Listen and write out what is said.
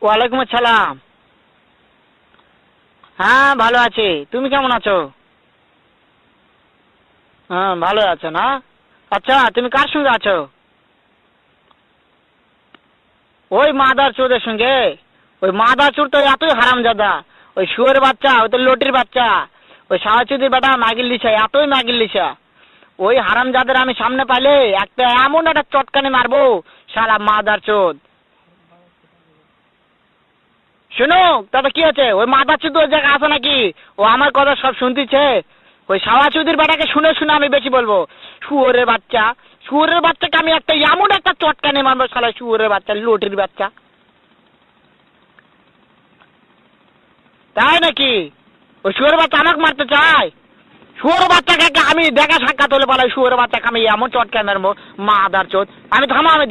ওয়ালাইকুম আসসালাম। হ্যাঁ ভালো আছি, তুমি কেমন আছো? হ্যাঁ ভালো আছো না? আচ্ছা তুমি কার সঙ্গে আছো? ওই মাদার চোদের সঙ্গে। ওই মাদার চোর তো এতই হারামজাদা, ওই শুয়োরের বাচ্চা, ওই তো লটির বাচ্চা, ওই সাওয়াচুদির বেটা মাগির লিসা, এতই মাগির লিসা। ওই হারামজাদের আমি সামনে পাইলে একটা এমন একটা চটকানি মারবো, শালা মাদার চোদ। শুনো, তাতে কি আছে? ওই মাদার চোদ ওই জায়গায় আছে নাকি? ও আমার কথা সব শুনতিছে। ওই সাওয়াচুদির বেটাকে শুনে শুনে আমি বেশি বলবো। শুয়োরের বাচ্চা, শুয়োরের বাচ্চাকে আমি একটা এমন একটা চটকানি মারবো, শালা শুয়োরের বাচ্চা, লটির বাচ্চা। তাই নাকি? ওই শুয়োরের বাচ্চা আমাকে মারতে চায়? শুয়োরের বাচ্চাকে আমি দেখা সাক্ষাৎ হলে বলে শুয়োরের বাচ্চাকে আমি এমন চটকানি মারবো, মাদার চোদ। আমি থামা, আমি